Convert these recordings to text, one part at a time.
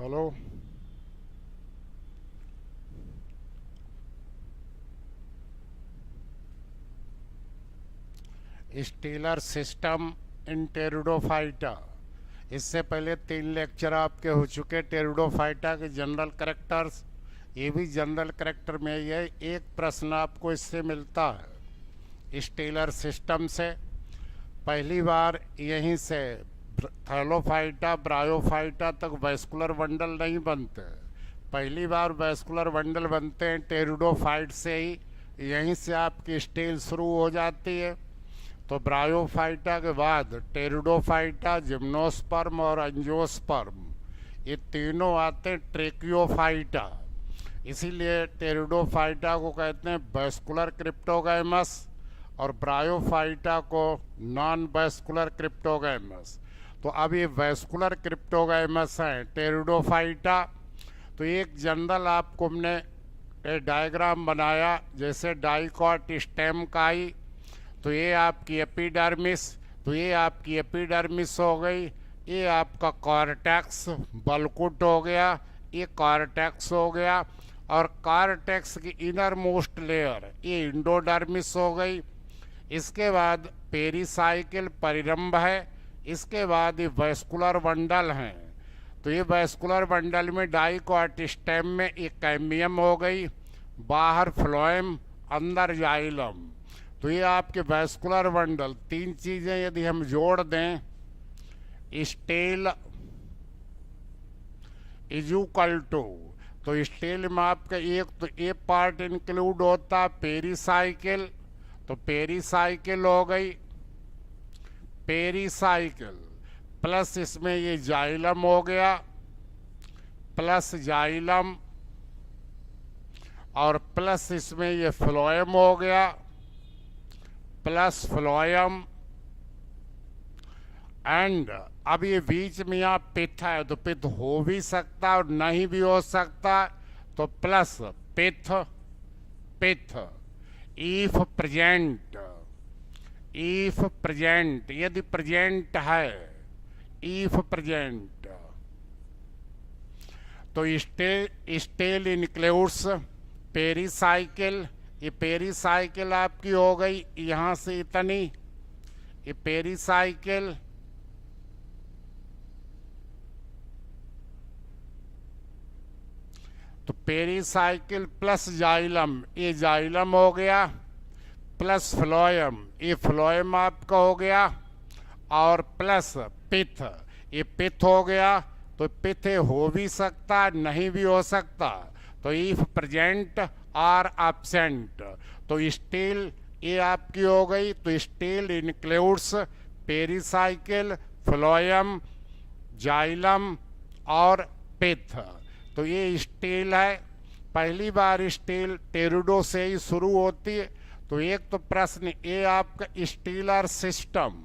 Hello. Stealer system in pteridophyta. इससे पहले 3 lecture आपके हो चुके टेरिडोफाइटा के जनरल करेक्टर्स। ये भी जनरल करेक्टर में ही है। एक प्रश्न आपको इससे मिलता है स्टीलर सिस्टम से। पहली बार यहीं से थैलोफाइटा ब्रायोफाइटा तक वैस्कुलर बंडल नहीं बनते। पहली बार वैस्कुलर बंडल बनते हैं टेरिडोफाइट से ही। यहीं से आपकी स्टील शुरू हो जाती है। तो ब्रायोफाइटा के बाद टेरिडोफाइटा, जिम्नोस्पर्म और एंजियोस्पर्म, ये तीनों आते हैं ट्रेकियोफाइटा। इसीलिए टेरिडोफाइटा को कहते हैं वैस्कुलर क्रिप्टोगैमस और ब्रायोफाइटा को नॉन वैस्कुलर क्रिप्टोगैमस। तो अब ये वैस्कुलर क्रिप्टोगैमस हैं टेरिडोफाइटा। तो एक जनरल आपको हमने डायग्राम बनाया जैसे डाइकॉट स्टेम का ही। तो ये आपकी एपिडर्मिस, तो ये आपकी एपिडर्मिस हो गई। ये आपका कॉर्टेक्स बल्कुट हो गया, ये कॉर्टेक्स हो गया। और कॉर्टेक्स की इनर मोस्ट लेयर ये इंडोडर्मिस हो गई। इसके बाद पेरिसाइकिल परिरंभ है। इसके बाद ये वैस्कुलर बंडल हैं। तो ये वैस्कुलर बंडल में डाइकॉट स्टेम में एक कैम्बियम हो गई, बाहर फ्लोएम, अंदर जाइलम। तो ये आपके वैस्कुलर बंडल। तीन चीजें यदि हम जोड़ दें, स्टेल इजुकल टू, तो स्टेल में आपका एक तो ये पार्ट इंक्लूड होता पेरिसाइकिल। तो पेरिसाइकिल हो गई, पेरिसाइकिल प्लस इसमें ये जाइलम हो गया, प्लस जाइलम और प्लस इसमें ये फ्लोएम हो गया, प्लस फ्लोएम। एंड अब ये बीच में यहाँ पिथ है, तो पिथ हो भी सकता और नहीं भी हो सकता। तो plus pith, pith if present, if present यदि प्रेजेंट है, इफ प्रेजेंट। तो स्टेल इंक्लूड्स पेरिसाइकिल। ये पेरिसाइकिल आपकी हो गई यहां से इतनी, ये पेरिसाइकिल। तो पेरिसाइकिल प्लस जाइलम, ये जाइलम हो गया, प्लस फ्लोएम, ये फ्लोएम आपका हो गया, और प्लस पिथ, ये पिथ हो गया। तो पिथ हो भी सकता नहीं भी हो सकता। तो इफ प्रेजेंट आर एब्सेंट। तो स्टील ये आपकी हो गई। तो steel includes pericycle, phloem, xylem और पिथ। तो ये स्टील है। पहली बार स्टील टेरिडो से ही शुरू होती है। तो एक तो प्रश्न ये आपका stellar system,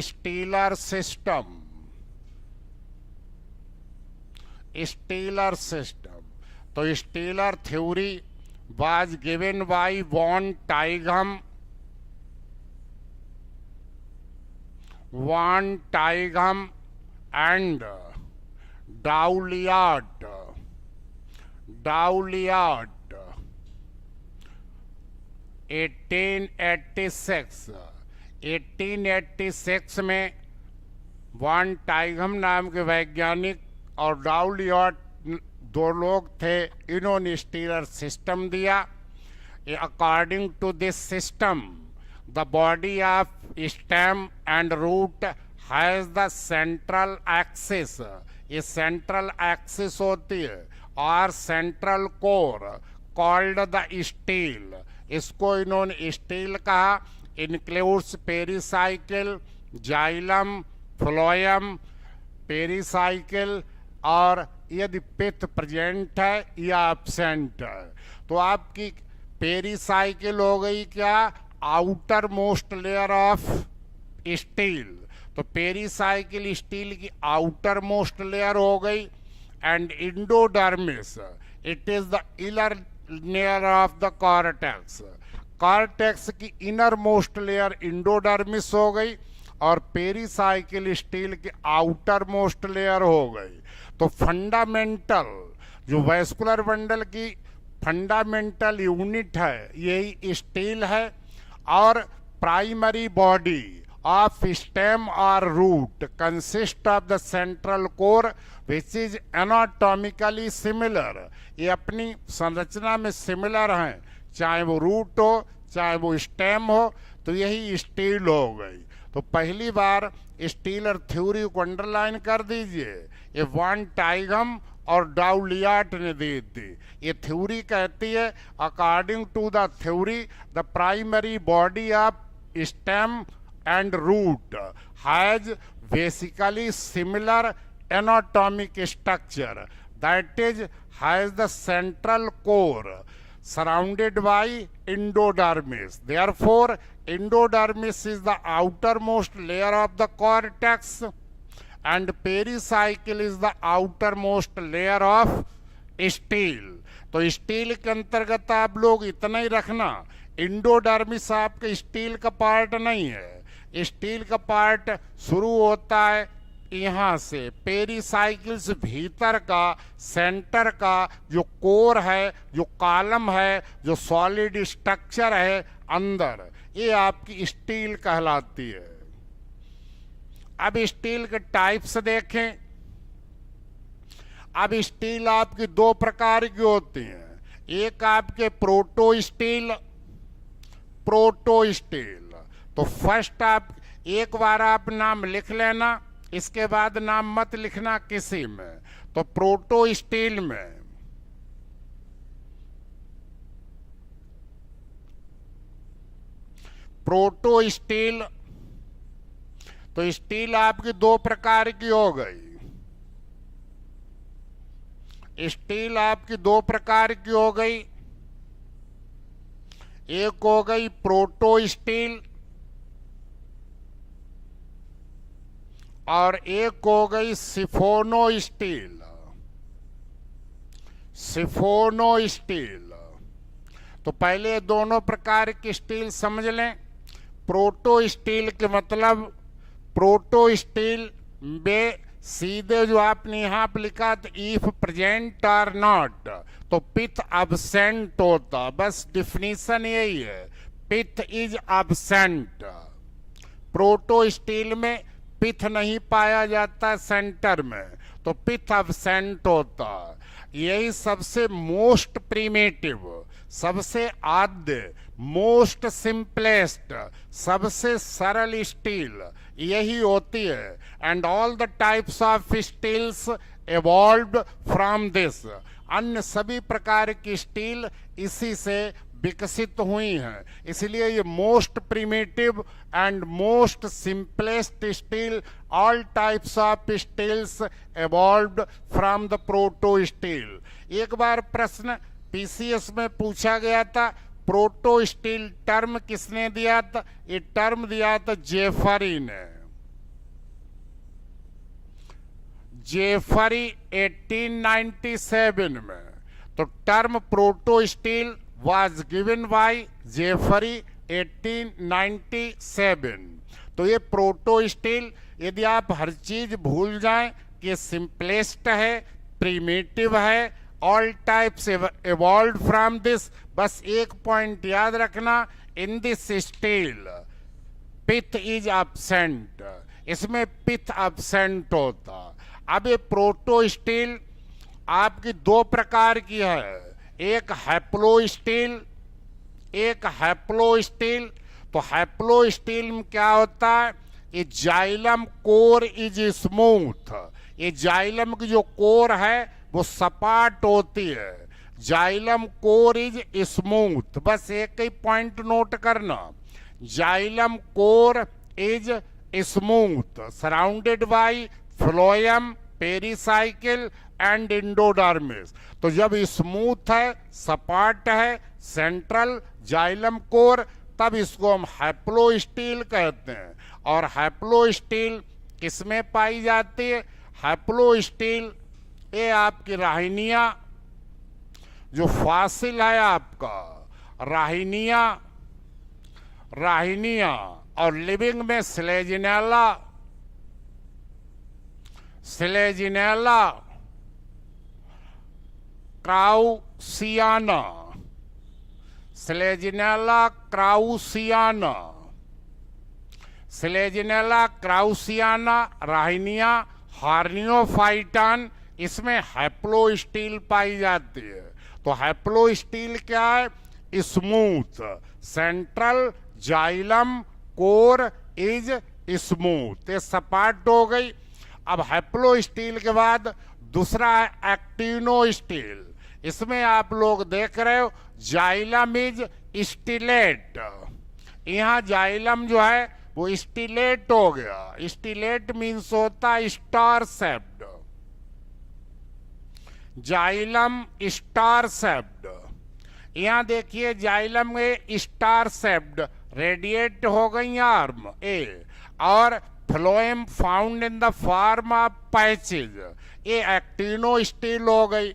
stellar system, stellar system. तो stellar theory was given by von Tieghem, von Tieghem and Douliot, Douliot 1886। 1886 में वॉन टाइगम नाम के वैज्ञानिक और डाउलियार्ड दो लोग थे, इन्होंने स्टीलर सिस्टम दिया। According to this system the body of stem and root has the central axis, ये सेंट्रल एक्सिस होती है, और central core called the stele, इसको इन्होंने स्टील कहा। Includes pericycle, xylem, phloem, pericycle, और यदि पिथ प्रेजेंट है या एब्सेंट है। तो आपकी पेरिसाइकिल हो गई क्या, outermost layer of stele. तो पेरिसाइकिल स्टील की आउटर मोस्ट लेयर हो गई। And endodermis it is the inner layer of the cortex. Cortex की इनर मोस्ट लेयर इंडोडर्मिस हो गई। और पेरिसाइकिल स्टील की आउटर मोस्ट लेयर हो गई। तो फंडामेंटल जो वैस्कुलर बंडल की फंडामेंटल यूनिट है यही स्टील है। और प्राइमरी बॉडी ऑफ स्टेम और root consist of the central core which is anatomically similar. ये अपनी संरचना में सिमिलर हैं, चाहे वो रूट हो चाहे वो स्टेम हो। तो यही स्टील हो गई। तो पहली बार स्टीलर थ्योरी को अंडरलाइन कर दीजिए। ये वान टाइगम और डाउलियाट ने दी थी। ये थ्योरी कहती है according to the theory the primary body of stem and root has basically similar anatomic structure, that is has the central core surrounded by endodermis. Therefore endodermis is the outermost layer of the cortex and pericycle is the outermost layer of steel. तो steel के अंतर्गत आप लोग इतना ही रखना, endodermis आपके steel का part नहीं है। स्टील का पार्ट शुरू होता है यहाँ से, पेरिसाइकिल से भीतर का सेंटर का जो कोर है, जो कॉलम है, जो सॉलिड स्ट्रक्चर है अंदर, ये आपकी स्टील कहलाती है। अब स्टील के टाइप्स देखें। अब स्टील आपकी दो प्रकार की होती हैं। एक आपके प्रोटो स्टील, प्रोटो स्टील। तो फर्स्ट आप एक बार आप नाम लिख लेना, इसके बाद नाम मत लिखना किसी में। तो प्रोटो स्टील में प्रोटो स्टील, तो स्टील आपकी दो प्रकार की हो गई। स्टील आपकी दो प्रकार की हो गई। एक हो गई प्रोटो स्टील और एक हो गई सिफोनो स्टील। सिफोनो स्टील। तो पहले दोनों प्रकार की स्टील समझ लें। प्रोटो स्टील के मतलब, प्रोटो स्टील में सीधे जो आपने यहां पर लिखा था इफ प्रेजेंट और नॉट, तो पिथ अब्सेंट होता, बस डिफिनीशन यही है, pith is absent. Protostele में पिथ नहीं पाया जाता सेंटर में, तो पिथ अब्सेंट होता। यही सबसे मोस्ट प्रीमेटिव, सबसे आद्य, मोस्ट सिंपलेस्ट, सबसे सरल स्टील यही होती है। And all the types of steles evolved from this. अन्य सभी प्रकार की स्टील इसी से विकसित हुई हैं। इसलिए ये most primitive and most simplest stele, all types of steles evolved from the protostele. एक बार प्रश्न पीसीएस में पूछा गया था, प्रोटो स्टील टर्म किसने दिया था? ये टर्म दिया था जेफरी ने। जेफरी 1897 में। तो term protostele was given by Jeffrey 1897। तो ये प्रोटो स्टील, यदि आप हर चीज भूल जाएं कि सिंपलेस्ट है, प्रीमेटिव है, all types evolved from this, बस एक पॉइंट याद रखना, in this stele pith is absent. इसमें पिथ अब्सेंट होता। अब ये प्रोटो स्टील आपकी दो प्रकार की है, एक हैप्लो स्टील, एक हैप्लो स्टील। तो हैप्लो स्टील में क्या होता है? ये जाइलम कोर इज स्मूथ। ये जाइलम की जो कोर है वो सपाट होती है। जाइलम कोर इज स्मूथ, बस एक ही पॉइंट नोट करना, xylem core is smooth surrounded by phloem, pericycle and endodermis. तो जब स्मूथ है, सपाट है, सेंट्रल जाइलम कोर, तब इसको हम हैप्लो स्टील कहते हैं। और हैप्लो स्टील किसमें पाई जाती है? हैप्लो स्टील ये आपकी राहिनिया, जो फासिल है आपका राहिनिया, राहिनिया और लिविंग में स्लेजिनेला, स्लेजिनेला क्राउसियाना, स्लेजिनेला क्राउसियाना, स्लेजिनेला क्राउसियाना राहिनिया हार्नियोफाइटान, इसमें हैप्लोस्टील पाई जाती है। तो हैप्लोस्टील क्या है? Smooth, central xylem core is smooth, ये सपाट हो गई। अब हैप्लोस्टील के बाद दूसरा है एक्टिनोस्टील, इसमें आप लोग देख रहे हो जाइलम इज स्टिलेट, यहाँ जाइलम जो है वो स्टिलेट हो गया। स्टिलेट मीन्स होता है star shaped, xylem star shaped. यहाँ देखिए जाइलम में स्टार शेप्ड रेडिएट हो गई आर्म ए, और phloem found in the form of patches, ये एक्टिनोस्टील हो गई।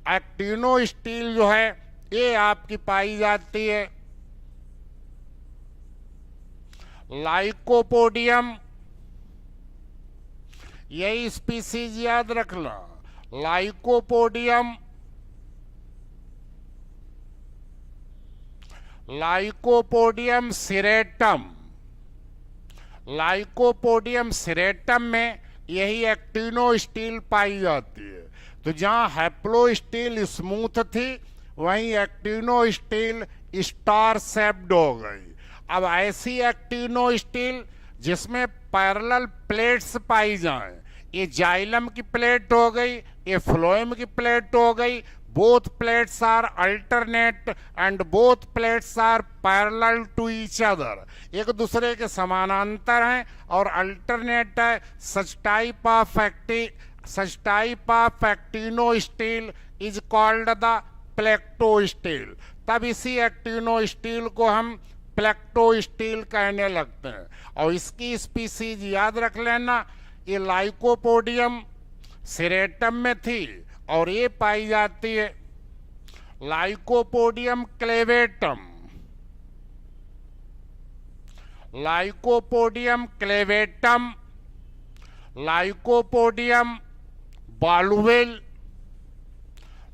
एक्टिनोस्टील जो है ये आपकी पाई जाती है लाइकोपोडियम, यही स्पीसीज याद रखना, लाइकोपोडियम, लाइकोपोडियम सिरेटम, लाइकोपोडियम सिरेटम में यही एक्टिनोस्टील पाई जाती है। तो जहां हैप्लोस्टील स्मूथ थी वहीं एक्टिनोस्टील स्टार शेप्ड हो गई। अब ऐसी एक्टिनोस्टील जिसमें पैरेलल प्लेट्स पाई जाएं, ये जाइलम की प्लेट हो गई, ये फ्लोएम की प्लेट हो गई। Both plates are alternate and both plates are parallel to each other, एक दूसरे के समानांतर हैं और अल्टरनेट है। Such type of actinostele is called the plectostele. तब इसी एक्टिनोस्टील को हम प्लेक्टोस्टील कहने लगते हैं। और इसकी स्पीसीज याद रख लेना, ये लाइकोपोडियम सिरेटम में थी और ये पाई जाती है lycopodium clavatum, lycopodium clavatum, lycopodium बालुवेल,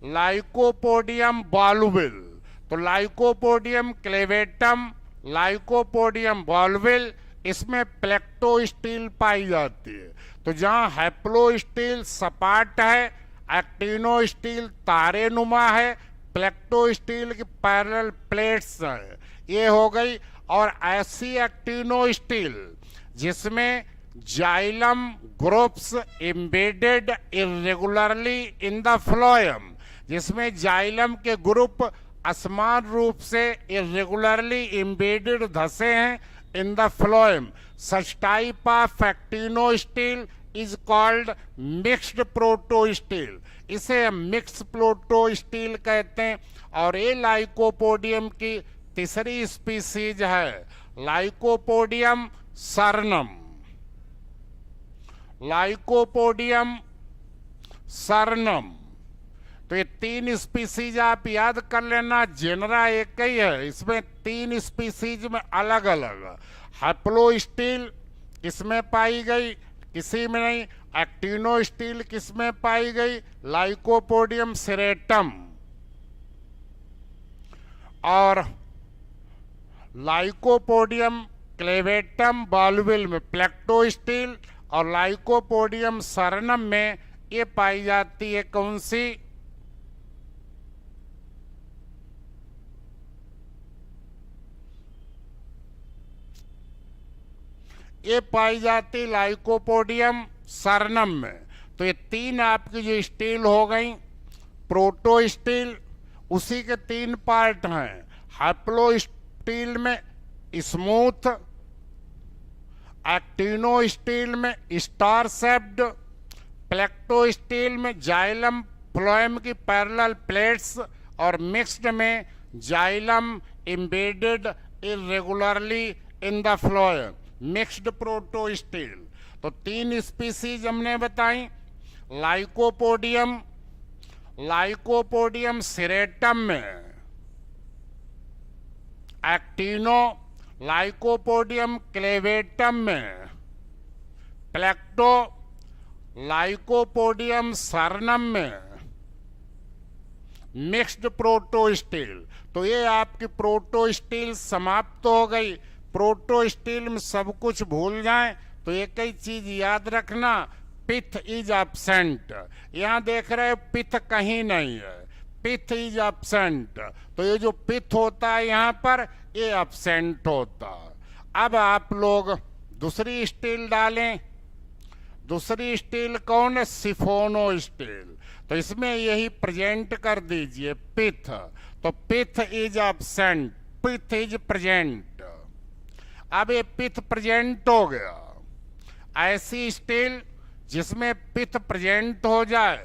लाइकोपोडियम बालुवेल। तो लाइकोपोडियम क्लेवेटम, लाइकोपोडियम बालुवेल, इसमें प्लेक्टोस्टील पाई जाती है। तो जहां हैप्लोस्टील सपाट है, एक्टिनोस्टील तारे नुमा है, प्लेक्टोस्टील की पैरेलल प्लेट्स है, ये हो गई। और ऐसी एक्टिनोस्टील जिसमें xylem groups embedded irregularly in the phloem, जिसमें जाइलम के ग्रुप असमान रूप से इरेगुलरली एम्बेडेड धसे हैं in the phloem, such type of actinostele is called mixed protostele, इसे हम मिक्स प्रोटोस्टील कहते हैं। और ये लाइकोपोडियम की तीसरी स्पीसीज है लाइकोपोडियम सरनम, लाइकोपोडियम सरनम। तो ये तीन स्पीसीज आप याद कर लेना, जेनरा एक ही है, इसमें तीन स्पीसीज में अलग अलग। हैप्लोस्टील किसमें पाई गई? किसी में नहीं। एक्टिनोस्टील किसमें पाई गई? लाइकोपोडियम सिरेटम। और लाइकोपोडियम क्लेवेटम बालुविल में प्लेक्टोस्टील, और लाइकोपोडियम सरनम में ये पाई जाती है कौन सी? ये पाई जाती लाइकोपोडियम सरनम में। तो ये तीन आपकी जो स्टील हो गई, प्रोटोस्टील, उसी के तीन पार्ट हैं। हैप्लोस्टील में स्मूथ, एक्टिनोस्टील में स्टार शेप्ड, प्लेक्टोस्टील में जाइलम फ्लोएम की पैरेलल प्लेट्स, और मिक्स्ड में xylem embedded irregularly in the phloem, mixed protostele. तो तीन स्पीसीज हमने बताई। लाइकोपोडियम, लाइकोपोडियम सिरेटम में एक्टिनो, लाइकोपोडियम क्लेवेटम में प्लेक्टो, लाइकोपोडियम सर्नम में मिक्स्ड प्रोटोस्टील। तो ये आपकी प्रोटोस्टील समाप्त हो गई। प्रोटोस्टील में सब कुछ भूल जाएं तो एक ही चीज याद रखना, पिथ इज एब्सेंट। यहां देख रहे हो पिथ कहीं नहीं है, पिथ इज एब्सेंट। तो ये जो पिथ होता है यहां पर, ये एब्सेंट होता है। अब आप लोग दूसरी स्टील डालें। दूसरी स्टील कौन है? Siphonostele. तो इसमें यही प्रेजेंट कर दीजिए पिथ। तो pith is absent, pith is present. अब ये पिथ प्रेजेंट हो गया। ऐसी स्टील जिसमें पिथ प्रेजेंट हो जाए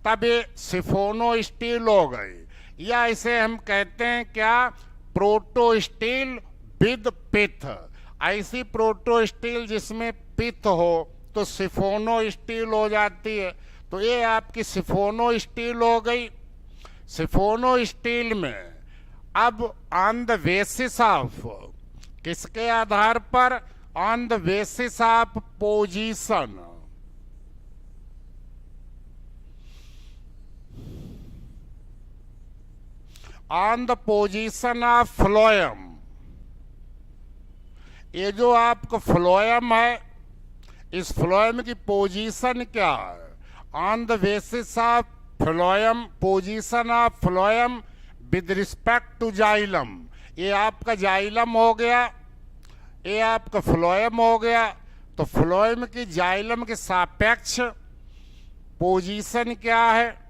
तब ये सिफोनो स्टील हो गई, या इसे हम कहते हैं क्या? प्रोटो स्टील विद पिथ। ऐसी प्रोटो स्टील जिसमें पिथ हो तो सिफोनो स्टील हो जाती है। तो ये आपकी सिफोनो स्टील हो गई। सिफोनो स्टील में अब ऑन द बेसिस ऑफ, किसके आधार पर? On the basis of position. On the position of phloem. ये जो आपका फ्लोएम है, इस फ्लोएम की पोजीशन क्या है? On the basis of phloem, position of phloem with respect to xylem. ये आपका जाइलम हो गया, ये आपका फ्लोएम हो गया। तो फ्लोएम की जाइलम के सापेक्ष पोजीशन क्या है?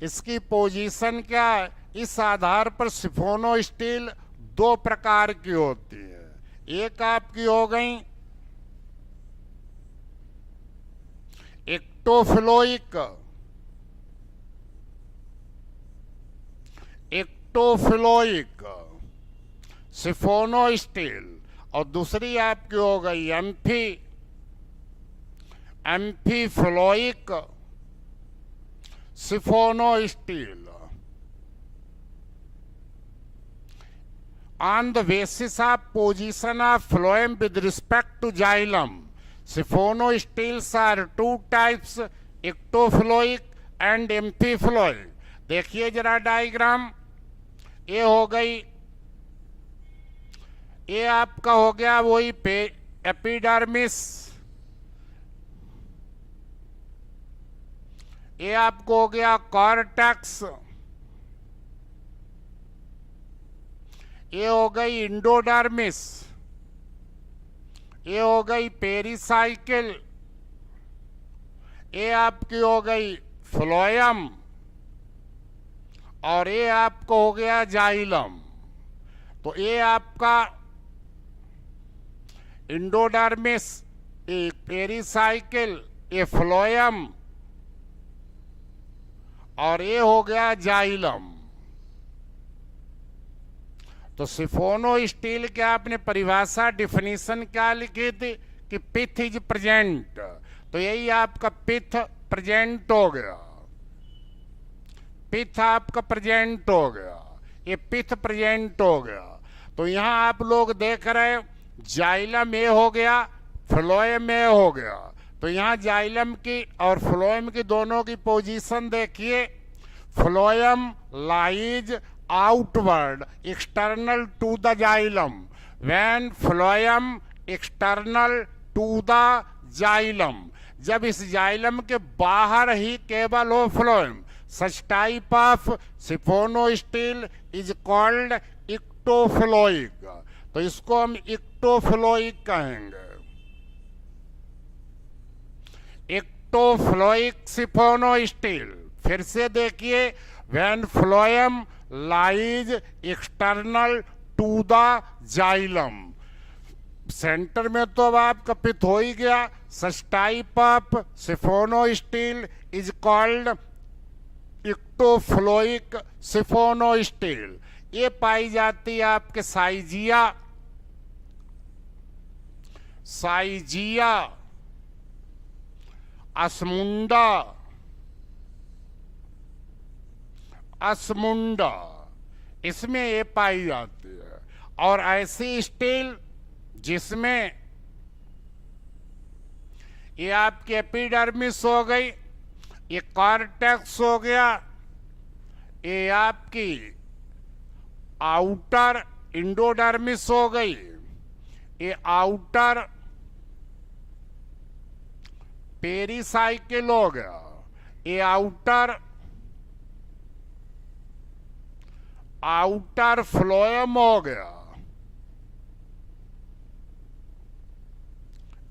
इसकी पोजीशन क्या है? इस आधार पर सिफोनो स्टील दो प्रकार की होती है। एक आपकी हो गई एक्टोफ्लोइक, एक्टोफ्लोइक सिफोनो स्टील, और दूसरी आपकी हो गई एम्फीफ्लोइक सिफोनो steel. On the basis of position of phloem with respect to xylem, Siphono steels are two types, ectofloic and amphifloic। देखिए जरा डायग्राम, ये हो गई, ये आपका हो गया वही एपिडर्मिस, ये आपको हो गया कॉर्टेक्स, ये हो गई इंडोडर्मिस, ये हो गई पेरिसाइकिल, ये आपकी हो गई फ्लोएम, और ये आपको हो गया जाइलम। तो ये आपका इंडोडर्मिस, ये पेरिसाइकिल, ये फ्लोएम, और ये हो गया जाइलम। तो सिफोनो स्टील के आपने परिभाषा डिफिनीशन क्या लिखी थी कि पिथ इज प्रेजेंट। तो यही आपका पिथ प्रेजेंट हो गया, पिथ आपका प्रेजेंट हो गया, ये पिथ प्रेजेंट हो गया। तो यहां आप लोग देख रहे हो जाइलम ए हो गया, फ्लोएम ए हो गया। तो यहां जाइलम की और फ्लोएम की दोनों की पोजीशन देखिए। Phloem lies outward, external to the xylem, when phloem external to the xylem। जब इस जाइलम के बाहर ही केवल हो phloem, such type of siphonostele is called ectofloic। तो इसको हम ectofloic कहेंगे, ectofloic सिफोनो स्टील। फिर से देखिए, when phloem lies external to the xylem, centre में तो अब आपका पिथ हो ही गया। such type of siphonostele is called ectofloic siphonostele. ये पाई जाती है आपके साइजिया, साइजिया असमुंडा, असमुंडा, इसमें ये पाई जाती है। और ऐसी स्टील जिसमें ये आपकी एपिडर्मिस हो गई, ये कॉर्टेक्स हो गया, ये आपकी आउटर इंडोडर्मिस हो गई, ये आउटर पेरिसाइकिल हो गया, ये आउटर फ्लोएम हो गया,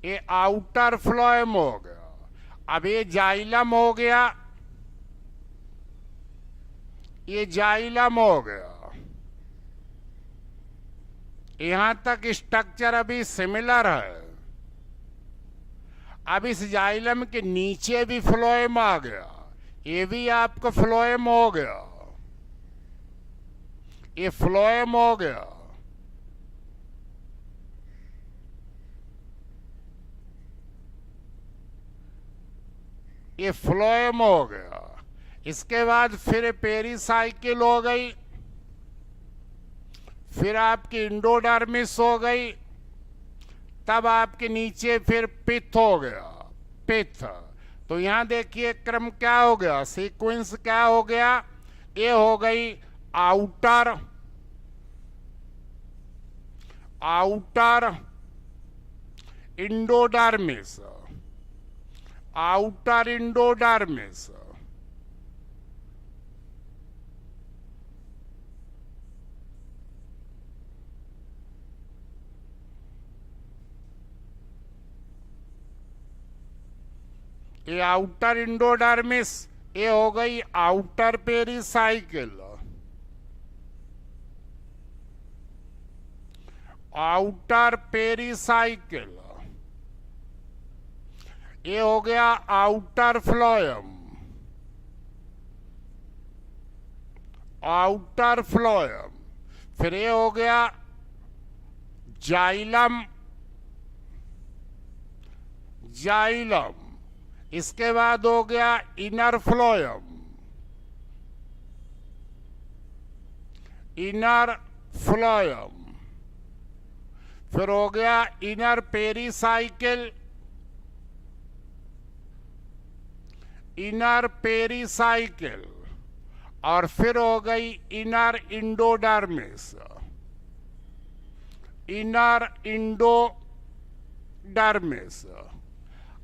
ये आउटर फ्लोएम हो गया। अब ये जाइलम हो गया, ये जाइलम हो गया। यहां तक स्ट्रक्चर अभी सिमिलर है। अब इस जाइलम के नीचे भी फ्लोएम आ गया, ये भी आपका फ्लोएम हो गया, ये फ्लोएम हो गया। ये फ्लोएम हो गया। इसके बाद फिर पेरिसाइकिल हो गई, फिर आपकी इंडोडर्मिस हो गई, तब आपके नीचे फिर पिथ हो गया, पिथ। तो यहां देखिए क्रम क्या हो गया, सीक्वेंस क्या हो गया, ये हो गई आउटर इंडोडर्मिस, आउटर इंडोडर्मिस, ये आउटर इंडोडर्मिस, ये हो गई आउटर पेरिसाइकिल, आउटर पेरिसाइकिल, ये हो गया आउटर फ्लोएम, आउटर फ्लोएम। फिर ये हो गया जाइलम, जाइलम। इसके बाद हो गया इनर फ्लोएम, इनर फ्लोएम। फिर हो गया इनर पेरिसाइकिल, इनर पेरिसाइकिल। और फिर हो गई इनर इंडोडर्मिस, इनर इंडोडर्मिस।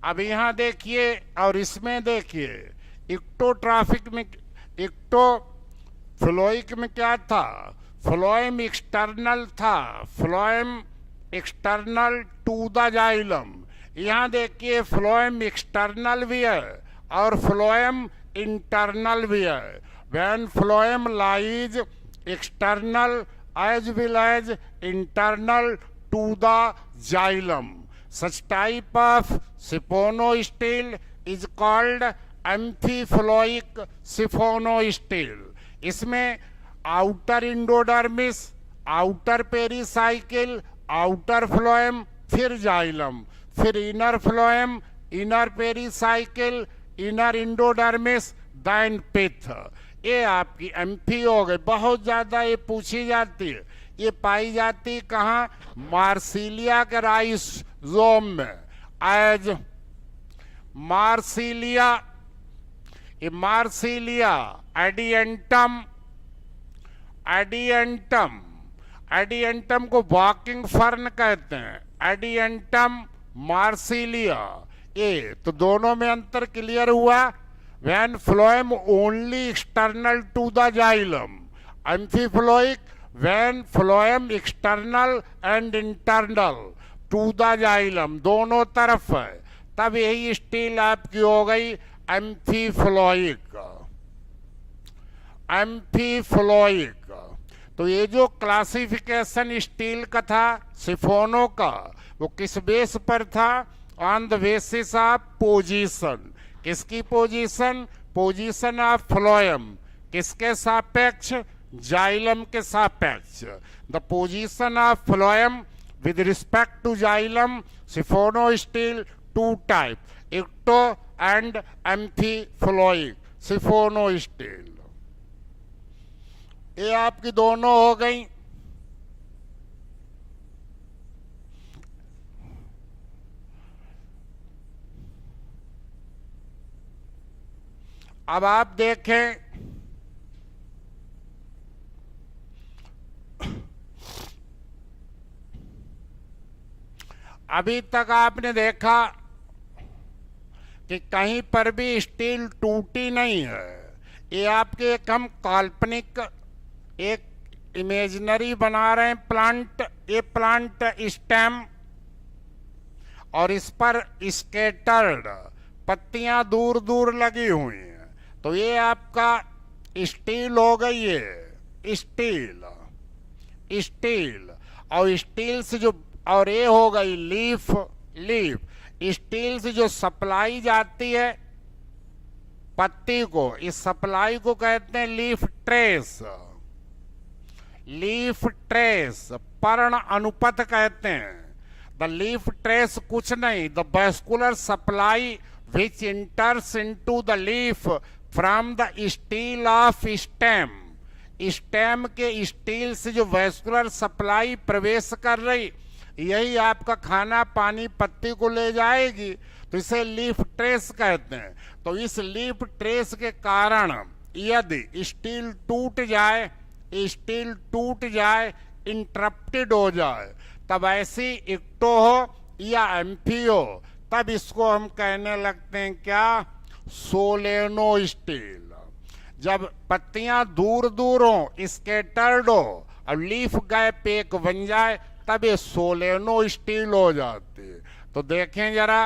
अब यहां देखिए और इसमें देखिए, इक्टोट्राफिक में, इक्टोफ्लोइक में क्या था, फ्लोएम एक्सटर्नल था, phloem external to the xylem. यहां देखिए फ्लोएम एक्सटर्नल भी है और फ्लोएम इंटरनल भी है। When phloem lies external as well as internal to the xylem, such type of siphonostele is called amphifloic siphonostele। इसमें outer endodermis, outer pericycle, outer phloem, फिर xylem, फिर inner phloem, inner pericycle, inner endodermis, then pith. ये आपकी amphi हो गई। बहुत ज्यादा ये पूछी जाती है। ये पाई जाती कहाँ, मार्सिलिया के राइजोम में, एज मार्सिलिया, ये मार्सिलिया एडिएंटम, एडिएंटम, एडिएंटम को वॉकिंग फर्न कहते हैं, एडिएंटम मार्सिलिया। ये तो दोनों में अंतर क्लियर हुआ। When phloem only external to the xylem, amphiphloic when phloem external and internal to the xylem, दोनों तरफ है, तब यही स्टील आपकी हो गई एम्फीफ्लोइक, एम्फीफ्लोइक। तो ये जो क्लासिफिकेशन स्टील का था सिफोनों का, वो किस बेस पर था, on the basis of position. किसकी पोजीशन, पोजीशन ऑफ फ्लोएम, किसके सापेक्ष, जाइलम के सापेक्ष। The position of phloem with respect to xylem siphonostele two type, ecto and amphiphloic siphonostele. ये आपकी दोनों हो गई। अब आप देखें, अभी तक आपने देखा कि कहीं पर भी स्टील टूटी नहीं है। ये आपके एक हम काल्पनिक एक इमेजिनरी बना रहे हैं प्लांट, ये प्लांट स्टेम, और इस पर स्केटर्ड पत्तियां दूर दूर लगी हुई हैं। तो ये आपका स्टील हो गई है, स्टील स्टील, और स्टील से जो, और ये हो गई लीफ, लीफ स्टील से जो सप्लाई जाती है पत्ती को, इस सप्लाई को कहते हैं लीफ ट्रेस, लीफ ट्रेस, पर्ण अनुपथ कहते हैं। द लीफ ट्रेस कुछ नहीं, the vascular supply which enters into the leaf from the stele of stem, stem के स्टील से जो वैस्कुलर सप्लाई प्रवेश कर रही, यही आपका खाना पानी पत्ती को ले जाएगी, तो इसे लीफ ट्रेस कहते हैं। तो इस लीफ ट्रेस के कारण यदि स्टील टूट जाए, स्टील टूट जाए, इंटरप्टेड हो जाए, तब ऐसी इक्टो हो या एम्फी हो, तब इसको हम कहने लगते हैं क्या, सोलेनो स्टील। जब पत्तियां दूर दूर हो, स्कैटर्ड हो, और लीफ गैप एक बन जाए, तब ये सोलेनो स्टील हो जाती है। तो देखें जरा,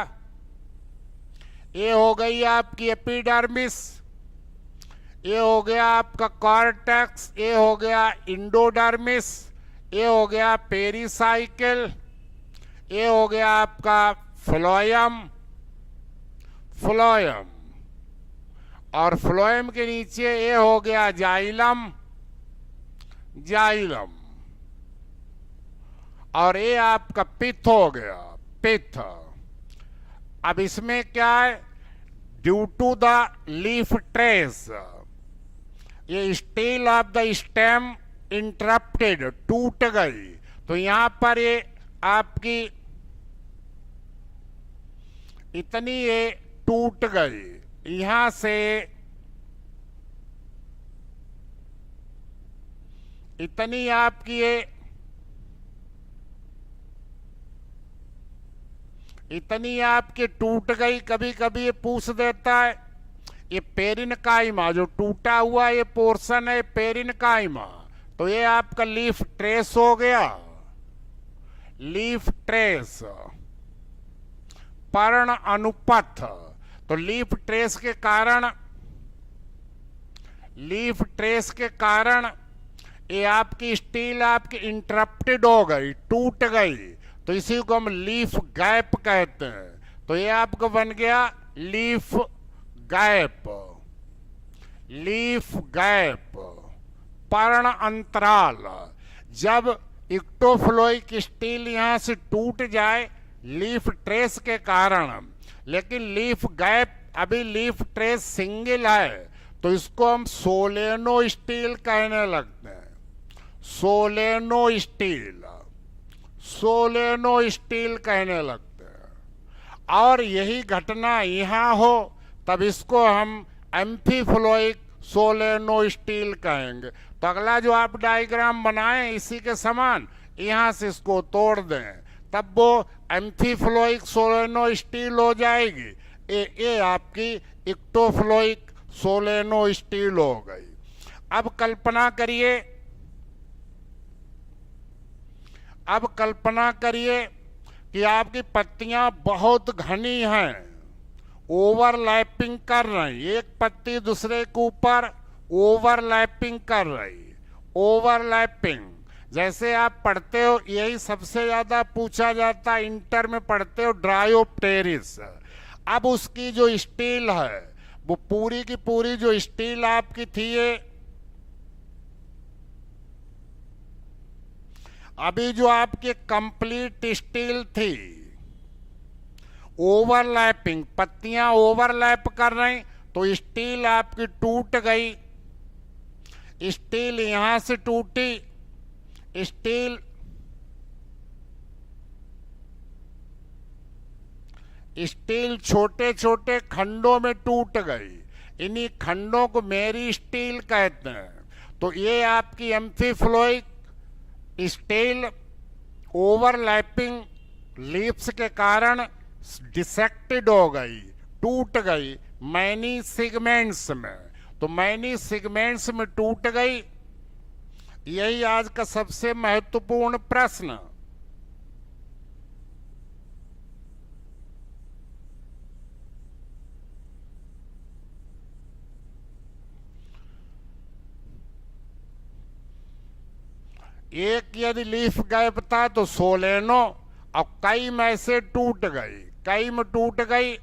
ये हो गई आपकी एपिडर्मिस, ये हो गया आपका कॉर्टेक्स, ये हो गया इंडोडर्मिस, ये हो गया पेरिसाइकिल, ये हो गया आपका फ्लोएम, फ्लोएम, और फ्लोएम के नीचे ये हो गया जाइलम, जाइलम, और ये आपका पिथ हो गया, पिथ। अब इसमें क्या है, due to the leaf trace, ये stele of the stem interrupted, टूट गई, तो यहां पर ये आपकी इतनी ये टूट गई, यहां से इतनी आपकी ये, इतनी आपकी टूट गई। कभी कभी ये पूछ देता है, ये पेरिनकाइमा जो टूटा हुआ ये पोर्शन है पेरिनकाइमा, तो ये आपका लीफ ट्रेस हो गया, लीफ ट्रेस, पर्ण अनुपथ। तो लीफ ट्रेस के कारण, लीफ ट्रेस के कारण ये आपकी स्टील आपकी इंटरप्टेड हो गई, टूट गई, तो इसी को हम लीफ गैप कहते हैं। तो ये आपका बन गया लीफ गैप, लीफ गैप, पर्ण अंतराल। जब इक्टोफ्लोइक स्टील यहां से टूट जाए लीफ ट्रेस के कारण, लेकिन लीफ गैप अभी लीफ ट्रेस सिंगल है, तो इसको हम सोलेनो स्टील कहने लगते हैं, सोलेनो स्टील, सोलेनो स्टील कहने लगते हैं। और यही घटना यहां हो, तब इसको हम एम्फीफ्लोइक सोलेनो स्टील कहेंगे। तो अगला जो आप डायग्राम बनाएं इसी के समान, यहां से इसको तोड़ दें, तब वो एम्फीफ्लोइक सोलेनो स्टील हो जाएगी। ये आपकी इक्टोफ्लोइक सोलेनो स्टील हो गई। अब कल्पना करिए, अब कल्पना करिए कि आपकी पत्तियां बहुत घनी हैं, ओवरलैपिंग कर रही, एक पत्ती दूसरे के ऊपर ओवरलैपिंग कर रही, ओवरलैपिंग। जैसे आप पढ़ते हो, यही सबसे ज्यादा पूछा जाता है, इंटर में पढ़ते हो ड्रायोप्टेरिस। अब उसकी जो स्टील है, वो पूरी की पूरी जो स्टील आपकी थी, ये अभी जो आपकी कंप्लीट स्टील थी, ओवरलैपिंग, पत्तियां ओवरलैप कर रही, तो स्टील आपकी टूट गई, स्टील यहां से टूटी, स्टील छोटे छोटे खंडों में टूट गई। इन्हीं खंडों को मेरिस्टील कहते हैं। तो ये आपकी एम्फीफ्लोइक स्टील ओवरलैपिंग लीव्स के कारण डिसेक्टेड हो गई, टूट गई मैनी सेगमेंट्स में। तो मैनी सेगमेंट्स में टूट गई। यही आज का सबसे महत्वपूर्ण प्रश्न। एक यदि लीफ गैप था तो सोलेनो, और कई में से टूट गई, कई में टूट गई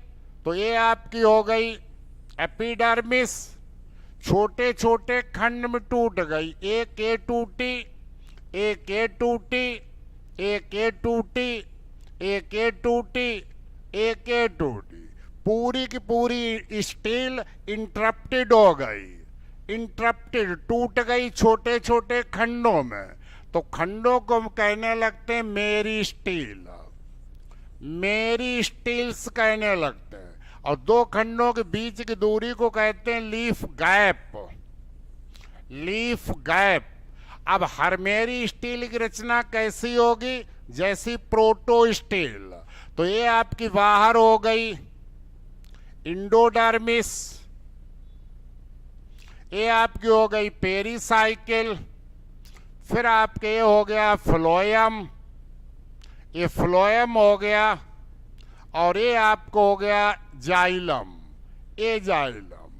तो ये आपकी हो गई एपिडर्मिस। छोटे छोटे खंड में टूट गई, एक ये टूटी, एक ये टूटी, एक ये टूटी, एक ये टूटी, एक ये टूटी, पूरी की पूरी स्टील इंटरप्टेड हो गई, इंटरप्टेड टूट गई छोटे छोटे खंडों में। तो खंडों को हम कहने लगते हैं मेरी स्टील, मेरी स्टील्स कहने लगते हैं। और दो खंडों के बीच की दूरी को कहते हैं लीफ गैप, लीफ गैप। अब हरमेरी स्टील की रचना कैसी होगी? जैसी प्रोटो स्टील। तो ये आपकी बाहर हो गई इंडोडर्मिस, ये आपकी हो गई पेरीसाइकिल, फिर आपके ये हो गया फ्लोएम, ये फ्लोएम हो गया, और ये आपको हो गया जाइलम, ये जाइलम,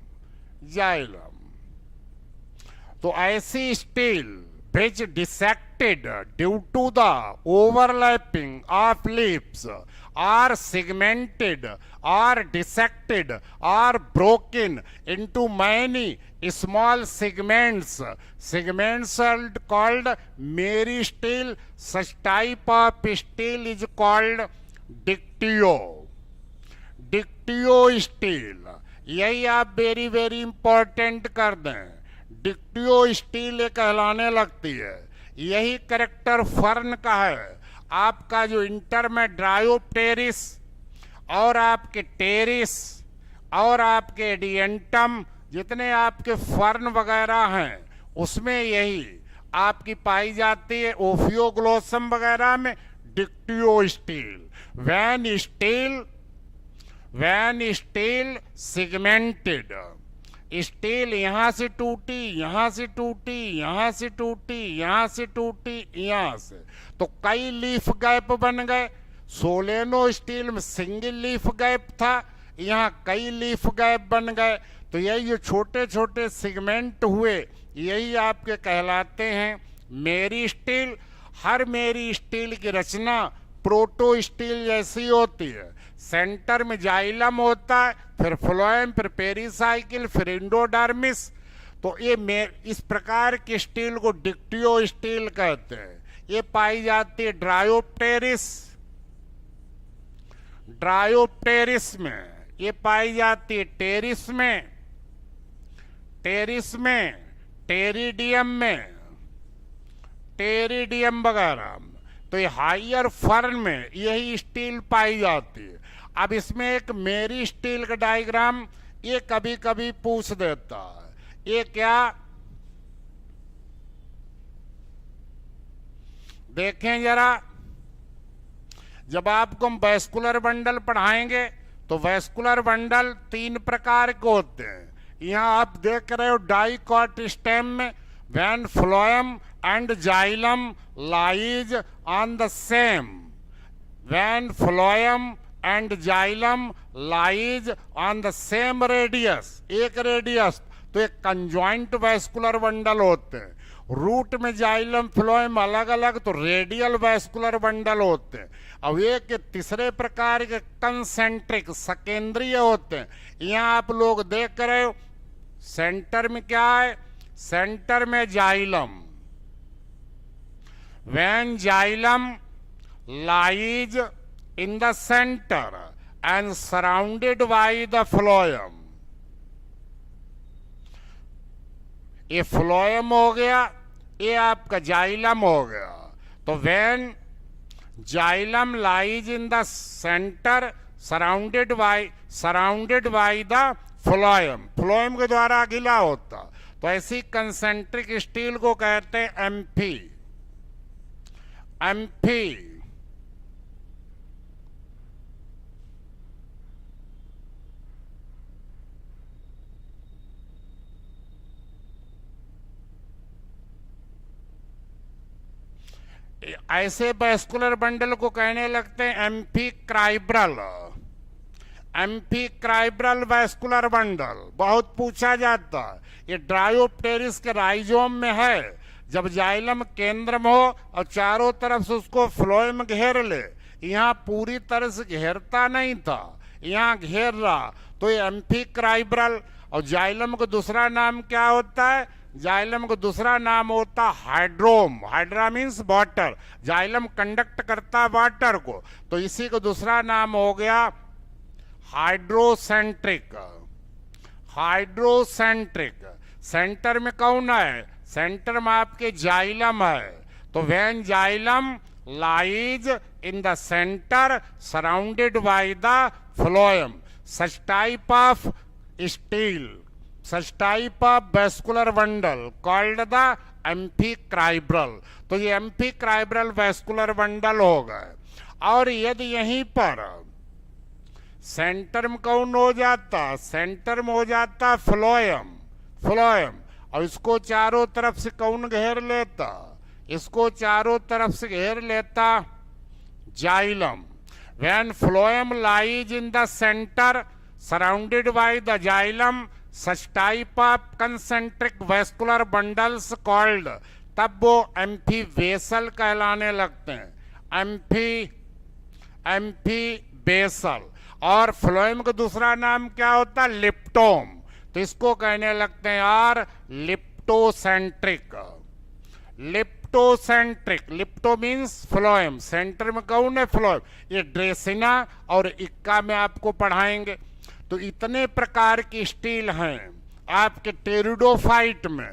जाइलम। तो ऐसी steel which dissected due to the overlapping of leaves are segmented or dissected or broken into many small segments. Segments are called meristeel. Such type of steel is called dictio, dictio steel. यही आप very very important कर दें, डिक्टियो steel कहलाने लगती है। यही character fern का है। आपका जो इंटर में ड्रायोप्टेरिस और आपके टेरिस और आपके एडियंटम, जितने आपके फर्न वगैरह हैं, उसमें यही आपकी पाई जाती है। ओफियोग्लोसम वगैरह में डिक्टियो steel. Van steel segmented, steel यहां से टूटी, यहां से टूटी, यहां से टूटी, यहां से टूटी, यहां से, तो कई लीफ गैप बन गए। सोलेनो स्टील में सिंगल लीफ गैप था, यहां कई लीफ गैप बन गए। तो यही जो छोटे छोटे सेगमेंट हुए, यही आपके कहलाते हैं मेरी स्टील। हर मेरी स्टील की रचना प्रोटो स्टील जैसी होती है। सेंटर में जाइलम होता है, फिर फ्लोएम, फिर पेरीसाइकिल, फिर इंडोडर्मिस। तो ये इस प्रकार की स्टील को डिक्टियो स्टील कहते हैं। ये पाई जाती है ड्रायोप्टेरिस, ड्रायोप्टेरिस में। ये पाई जाती है टेरिस में, टेरिस में, टेरिडियम में, टेरिडियम वगैरह। तो ये हायर फर्न में यही स्टील पाई जाती है। अब इसमें एक मेरी स्टील का डायग्राम ये कभी कभी पूछ देता है। ये क्या देखें जरा, जब आपको हम वैस्कुलर बंडल पढ़ाएंगे तो वैस्कुलर बंडल 3 प्रकार के होते हैं। यहां आप देख रहे हो डाइकॉट स्टेम में when phloem and xylem lies on the same, when phloem and xylem lies on the same radius, एक रेडियस, तो एक कंजॉइंट वैस्कुलर बंडल होते हैं। रूट में जाइलम फ्लोएम अलग अलग, तो रेडियल वैस्कुलर बंडल होते हैं। अब एक तीसरे प्रकार के कंसेंट्रिक सकेंद्रीय होते हैं। यहाँ आप लोग देख रहे हो सेंटर में क्या है, सेंटर में xylem. When xylem lies in the centre and surrounded by the phloem, ये फ्लोएम हो गया, ये आपका जाइलम हो गया। तो when xylem lies in the centre surrounded by the phloem, phloem के द्वारा गीला होता। तो ऐसी कंसेंट्रिक स्टील को कहते हैं एम्फी। एम्फी ऐसे वैस्कुलर बंडल को कहने लगते हैं एम्फीक्राइब्रल। एम्फीक्राइब्रल वैस्कुलर बंडल बहुत पूछा जाता है। ये ड्रायोप्टेरिस के राइजोम में है। जब जाइलम केंद्र में हो और चारों तरफ से उसको फ्लोएम घेर ले, यहाँ पूरी तरह से घेरता नहीं था, यहाँ घेर रहा, तो ये एम्फीक्राइब्रल। और जाइलम का दूसरा नाम क्या होता है? जाइलम का दूसरा नाम होता hydrome. Hydra means water, xylem conduct करता वाटर को, तो इसी का दूसरा नाम हो गया हाइड्रोसेंट्रिक। हाइड्रोसेंट्रिक। सेंटर में कौन है? सेंटर में आपके जाइलम है। तो when xylem lies in the centre surrounded by the phloem, such type of steel, such type of vascular bundle called the amphicribral। तो ये amphicribral vascular bundle होगा। और यदि यहीं पर सेंटर में कौन हो जाता? सेंटर में हो जाता फ्लोएम। फ्लोएम। और इसको चारों तरफ से कौन घेर लेता? इसको चारों तरफ से घेर लेता xylem. When phloem lies in the center surrounded by the xylem, such type of concentric vascular bundles called, तब वो एम्फी वेसल कहलाने लगते हैं। Amphi basal. और फ्लोएम का दूसरा नाम क्या होता है? लिप्टोम। तो इसको कहने लगते हैं यार लिप्टोसेंट्रिक। लिप्टोसेंट्रिक। लिप्टो मीन्स फ्लोएम, सेंटर में कौन है? फ्लोएम। ये ड्रेसिना और इक्का में आपको पढ़ाएंगे। तो इतने प्रकार की स्टील हैं आपके टेरिडोफाइट में।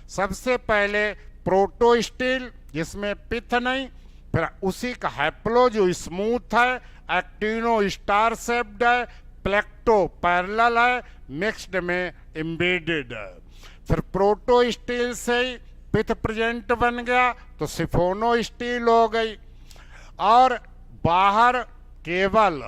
सबसे पहले प्रोटो स्टील, जिसमें पिथ नहीं, फिर उसी का हैप्लो जो स्मूथ है, एक्टिनो स्टार शेप्ड है, प्लेक्टो पैरेलल है, मिक्स्ड में एम्बेडेड है। फिर प्रोटो स्टील से ही पिथ प्रेजेंट बन गया तो सिफोनो स्टील हो गई। और बाहर केवल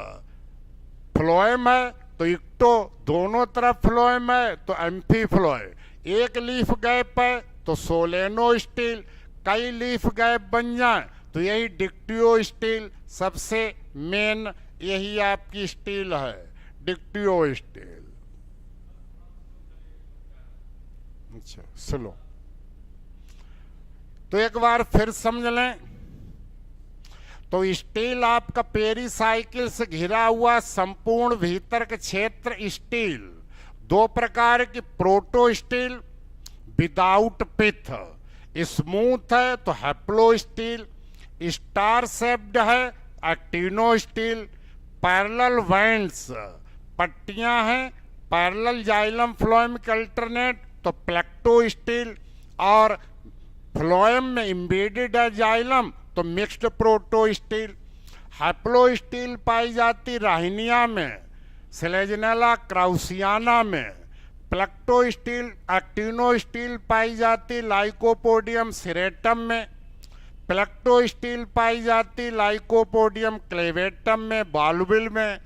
फ्लोएम है तो इक्टो, दोनों तरफ फ्लोएम है तो एम्फी फ्लोए। एक लीफ गैप है तो सोलेनो स्टील, कई लीफ गैप बन जाए तो यही डिक्टियो स्टील। सबसे मेन यही आपकी स्टील है, डिक्टियो स्टील। अच्छा सुनो, तो एक बार फिर समझ लें। तो स्टील आपका पेरिसाइकिल से घिरा हुआ संपूर्ण भीतर के क्षेत्र स्टील। दो प्रकार की, protostele without pith, smooth है तो हैप्लो स्टील, स्टार शेप्ड है एक्टिनो स्टील, पैरेलल वेंट्स पट्टियां हैं, पैरेलल जाइलम फ्लोएम के अल्टरनेट तो प्लेक्टो स्टील, और फ्लोएम में एम्बेडेड है जाइलम तो mixed protostele. Haplostele पाई जाती राहिनिया में, सेलेजनेला क्राउसियाना में। प्लेक्टो स्टील, एक्टिनो स्टील पाई जाती लाइकोपोडियम सिरेटम में। प्लेक्टो स्टील पाई जाती लाइकोपोडियम क्लेवेटम में, बालुबिल में।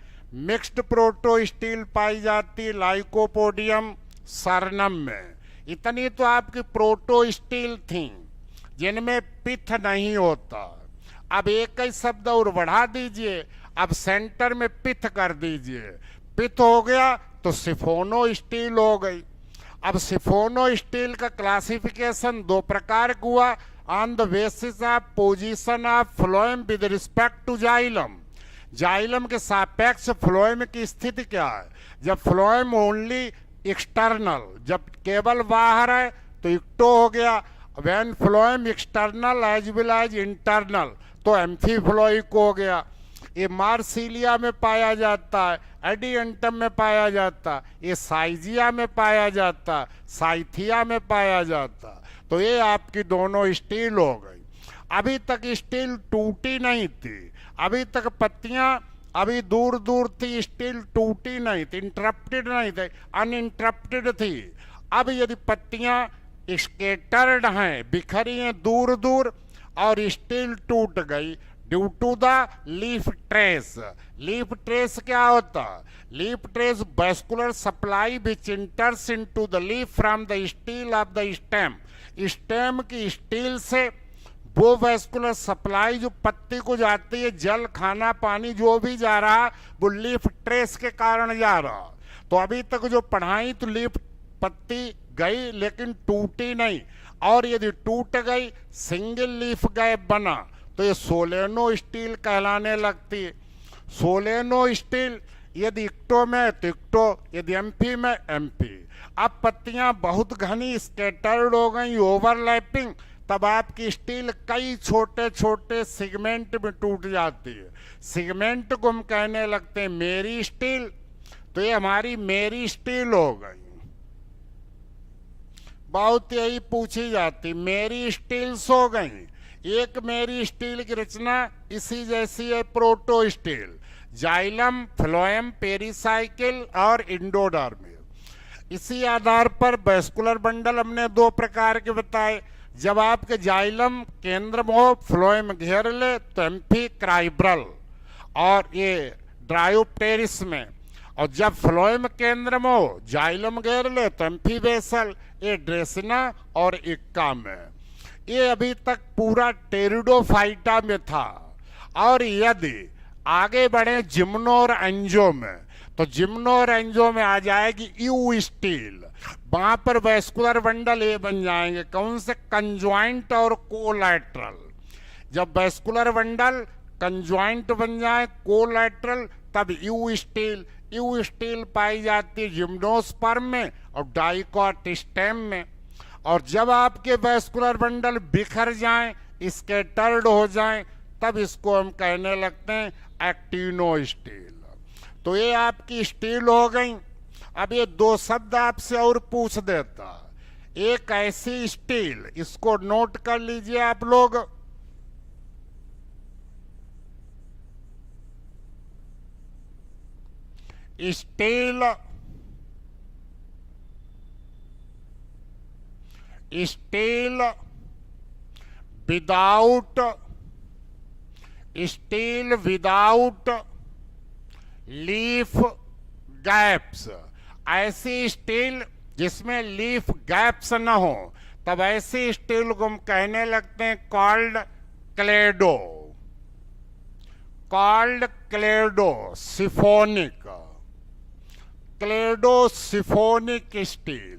मिक्स्ड प्रोटो स्टील पाई जाती लाइकोपोडियम सरनम में। इतनी तो आपकी प्रोटो स्टील थी जिनमें पिथ नहीं होता। अब एक ही शब्द और बढ़ा दीजिए, अब सेंटर में पिथ कर दीजिए, पिथ हो गया तो सिफोनो स्टील हो गई। अब सिफोनो स्टील का क्लासिफिकेशन दो प्रकार का हुआ, on the basis of position of phloem with respect to xylem. Xylem के सापेक्ष फ्लोएम की स्थिति क्या है? जब फ्लोएम ओनली एक्सटर्नल, जब केवल बाहर है तो इक्टो हो गया। When phloem external as well as internal तो एम्फीफ्लोइक हो गया। ये मार्सिलिया में पाया जाता है, एडियंटम में पाया जाता, ये साइजिया में पाया जाता, साइथिया में पाया जाता। तो ये आपकी दोनों स्टील हो गई। अभी तक स्टील टूटी नहीं थी, अभी तक पत्तियां अभी दूर दूर थी, स्टील टूटी नहीं थी, इंटरप्टेड नहीं थी, अनइंटरप्टेड थी। अब यदि पत्तियां स्केटर्ड हैं, बिखरी हैं दूर दूर, और स्टील टूट गई due to the leaf trace. Leaf trace क्या होता? Leaf trace vascular supply which enters into the leaf from the stele of the stem. Stem की स्टील से वो वैस्कुलर सप्लाई जो पत्ती को जाती है, जल खाना पानी जो भी जा रहा, वो लीफ ट्रेस के कारण जा रहा। तो अभी तक जो पढ़ाई तो लीफ पत्ती गई लेकिन टूटी नहीं, और यदि टूट गई सिंगल लीफ गैप बना तो ये सोलेनो स्टील कहलाने लगती है। सोलेनो स्टील यदि इक्टो में तो इक्टो, यदि एम्फी में एम्फी। अब पत्तियां बहुत घनी स्कैटर्ड हो गई, ओवरलैपिंग, तब आपकी स्टील कई छोटे छोटे सेगमेंट में टूट जाती है। सेगमेंट को हम कहने लगते हैं मेरी स्टील। तो ये हमारी मेरी स्टील हो गई। बहुत यही पूछी जाती, मेरी स्टील्स हो गई। एक मेरी स्टील की रचना इसी जैसी है, proto steel, xylem, phloem, pericycle और इंडोडर्मिस। इसी आधार पर वैस्कुलर बंडल हमने दो प्रकार के बताए। जब आपके जाइलम केंद्र में हो, फ्लोएम घेर ले तो एम्फी क्राइब्रल और ये ड्रायोप्टेरिस में, और जब फ्लोएम केंद्र में हो, जाइलम घेर ले तो एम्फी बेसल, ये ड्रेसिना और इक्का में। ये अभी तक पूरा टेरिडोफाइटा में था। और यदि आगे बढ़े जिम्नो और एंजो में, तो जिम्नो और एंजो में आ जाएगी यू स्टील। वहां पर वैस्कुलर बंडल ये बन जाएंगे, कौन से? कंजॉइंट और कोलैटरल। जब वैस्कुलर बंडल कंजॉइंट बन जाए, कोलैटरल, तब यू स्टील। यू स्टील पाई जाती है जिम्नोस्पर्म में और डाइकॉट स्टेम में। और जब आपके वैस्कुलर बंडल बिखर जाएं, स्कैटर्ड हो जाएं, तब इसको हम कहने लगते हैं एक्टिनो स्टील। तो ये आपकी स्टील हो गई। अब ये दो शब्द आपसे और पूछ देता। एक ऐसी स्टील, इसको नोट कर लीजिए आप लोग, steel steel without leaf gaps. ऐसी स्टील जिसमें लीफ गैप्स न हो, तब ऐसी स्टील को हम कहने लगते हैं कॉल्ड क्लेडो। सिफोनिक, सिफोनिक स्टील।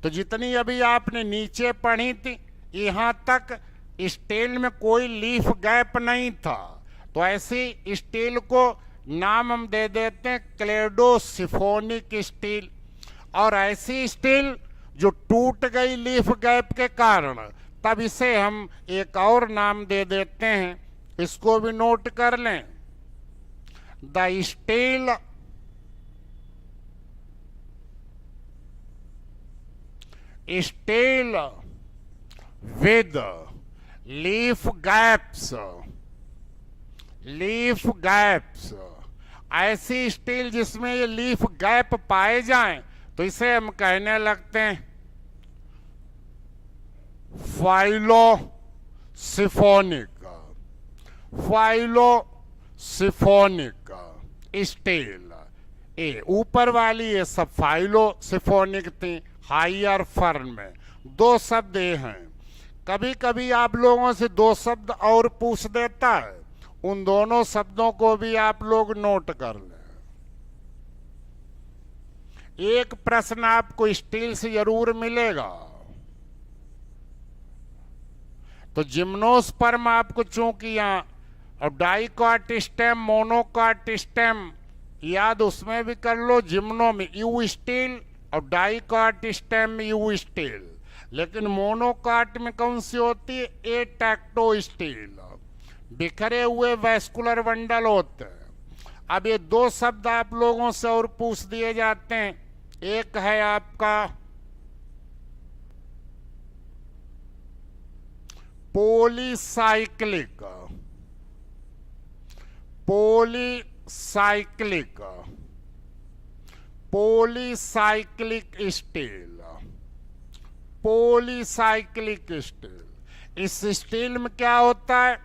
तो जितनी अभी आपने नीचे पढ़ी थी, यहां तक स्टील में कोई लीफ गैप नहीं था, तो ऐसी स्टील को नाम हम दे देते हैं क्लेडोसिफोनिक स्टील। और ऐसी स्टील जो टूट गई लीफ गैप के कारण, तब इसे हम एक और नाम दे देते हैं, इसको भी नोट कर लें, the steel with leaf gaps. ऐसी स्टील जिसमें ये लीफ गैप पाए जाएं, तो इसे हम कहने लगते हैं फाइलोसिफोनिक स्टील। ये ऊपर वाली ये सब फाइलोसिफोनिक थी, हायर फर्न में। दो शब्द ये हैं। कभी कभी आप लोगों से दो शब्द और पूछ देता है, उन दोनों शब्दों को भी आप लोग नोट कर लें। एक प्रश्न आपको स्टील से जरूर मिलेगा। तो जिम्नोस्पर्म आपको चूंकि यहाँ, और डाइकॉट स्टेम, मोनोकॉट स्टेम याद उसमें भी कर लो, जिम्नो में यू स्टील और डाइकॉट स्टेम में यू स्टील। लेकिन मोनोकॉट में कौन सी होती है? ए टैक्टो स्टील। बिखरे हुए वैस्कुलर बंडल होते हैं। अब ये दो शब्द आप लोगों से और पूछ दिए जाते हैं। एक है आपका polycyclic cyclic, polycyclic steel, polycyclic steel. इस स्टील में क्या होता है,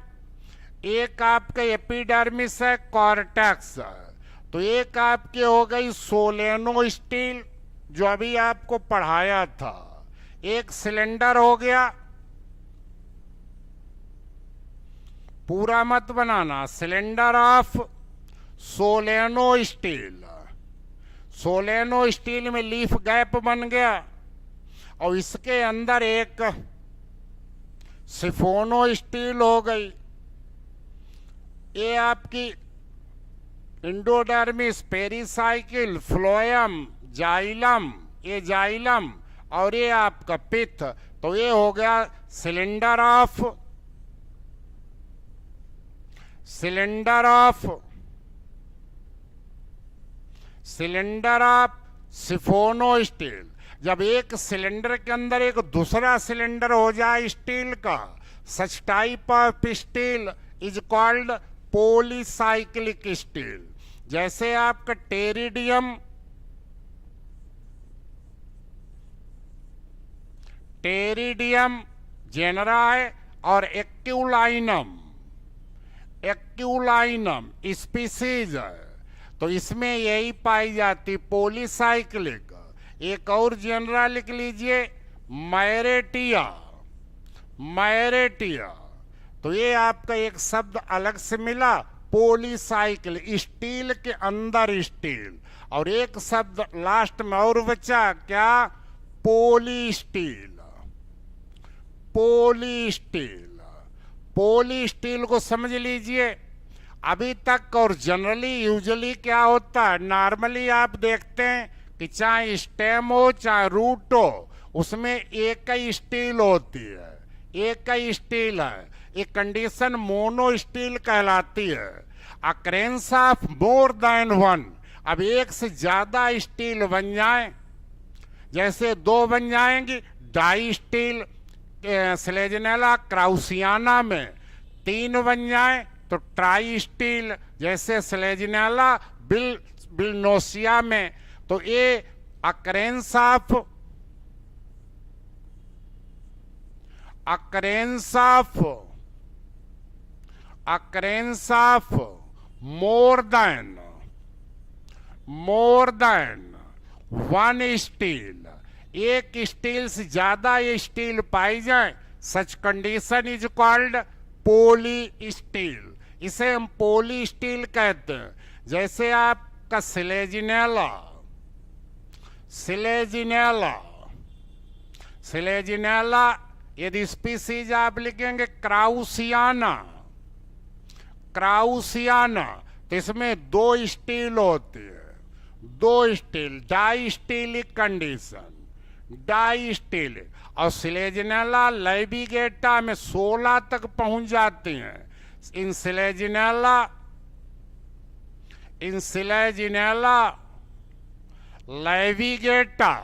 एक आपका एपिडर्मिस है, कॉर्टेक्स है, तो एक आपके हो गई सोलेनो स्टील जो अभी आपको पढ़ाया था, एक सिलेंडर हो गया, पूरा मत बनाना, सिलेंडर ऑफ सोलेनो स्टील। सोलेनो स्टील में लीफ गैप बन गया और इसके अंदर एक सिफोनो स्टील हो गई। ये आपकी इंडोडर्मिस, पेरिसाइकिल, फ्लोएम, जाइलम, ये जाइलम और ये आपका पित्त, तो ये हो गया सिलेंडर ऑफ सिफोनो स्टील। जब एक सिलेंडर के अंदर एक दूसरा सिलेंडर हो जाए स्टील का, सच type of steel is called polycyclic steel. जैसे आपका टेरिडियम, टेरिडियम जेनरा है, और एक्यूलाइनम, एक्यूलाइनम स्पीसीज है, तो इसमें यही पाई जाती पॉलीसाइक्लिक। एक और जेनरा लिख लीजिए, मैरेटिया, मैरेटिया, तो ये आपका एक शब्द अलग से मिला, पॉलीसाइकिल, स्टील के अंदर स्टील, और एक शब्द लास्ट में और बचा, क्या, पॉलीस्टील, पॉलीस्टील। पॉलीस्टील को समझ लीजिए। अभी तक और जनरली यूजुअली क्या होता है, नॉर्मली आप देखते हैं कि चाहे स्टेम हो चाहे रूट हो, उसमें एक ही स्टील होती है, एक ही स्टील है। ये कंडीशन मोनो स्टील कहलाती है। Occurrence of more than one, अब एक से ज्यादा स्टील बन जाए, जैसे दो बन जाएंगी, डाई स्टील स्लेजनेला क्राउसियाना में, तीन बन जाए तो ट्राई स्टील जैसे स्लेजनेला बिलनोसिया में। तो ये occurrence of more than one steel, एक स्टील से ज्यादा ये स्टील पाई जाए, such condition is called poly steel. इसे हम पॉली स्टील कहते हैं। जैसे आपका स्लेजिनेला, स्लेजिनेला, स्लेजिनेला, यदि स्पीसीज आप लिखेंगे क्राउसियाना, क्राउसियाना, तो इसमें दो स्टील होती है, दो stele, distelic condition, distele. और स्लेजिनेला लैविगेटा में 16 तक पहुंच जाती हैं। इन स्लेजिनेला लैविगेटा,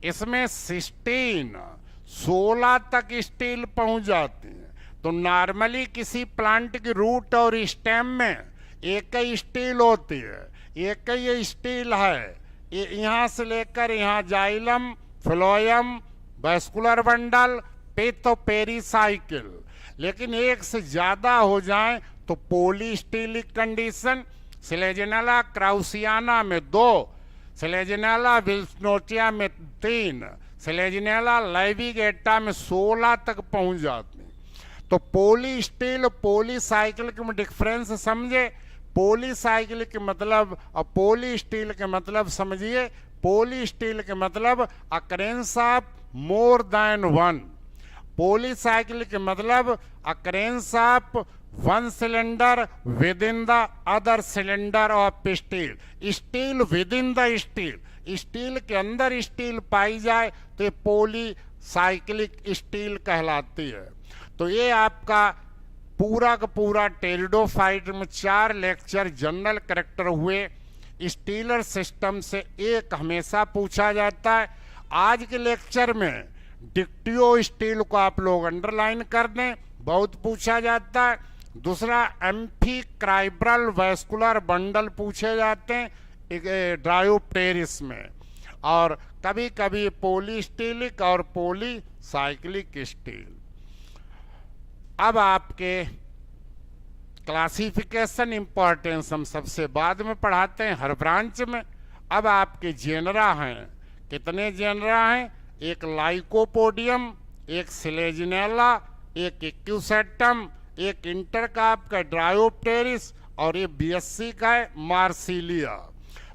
इसमें 16 तक स्टील पहुंच जाती है। तो नॉर्मली किसी प्लांट की रूट और स्टेम में एक ही स्टील होती है, एक ही स्टील है। यहाँ से लेकर यहाँ जाइलम, फ्लोएम, वैस्कुलर बंडल, पित्त, पेरिसाइकिल। लेकिन एक से ज्यादा हो जाए तो पॉलीस्टीलिक कंडीशन। स्लेजिनेला क्राउसियाना में 2, स्लेजिनेला बिलनोसिया में 3, स्लेजिनेला लैविगेटा में 16 तक पहुंच जाती। तो पॉलीस्टील पॉलीसाइक्लिक में डिफरेंस समझे। पॉलीसाइकिल के मतलब और पॉलीस्टील के मतलब समझिए। पॉलीस्टील के मतलब occurrence of more than one, polycyclic के मतलब occurrence of one cylinder within the other cylinder of stele, stele within the stele, stele के अंदर स्टील पाई जाए तो ये पॉलीसाइक्लिक स्टील कहलाती है। तो ये आपका पूरा का पूरा टेरिडोफाइट में 4 लेक्चर जनरल कैरेक्टर हुए। स्टीलर सिस्टम से एक हमेशा पूछा जाता है। आज के लेक्चर में डिक्टियो स्टील को आप लोग अंडरलाइन कर दें, बहुत पूछा जाता है। दूसरा एम्फीक्राइब्रल वैस्कुलर बंडल पूछे जाते हैं ड्रायोप्टेरिस में, और कभी कभी पॉलीस्टीलिक और पॉलीसाइक्लिक स्टील। अब आपके क्लासिफिकेशन इंपॉर्टेंस हम सबसे बाद में पढ़ाते हैं हर ब्रांच में। अब आपके जेनरा हैं, कितने जेनरा हैं? एक लाइकोपोडियम, एक सिलेजिनेला, एक इक्यूसेटम, एक इंटर का आपका ड्रायोप्टेरिस, और ये बीएससी का है मार्सिलिया।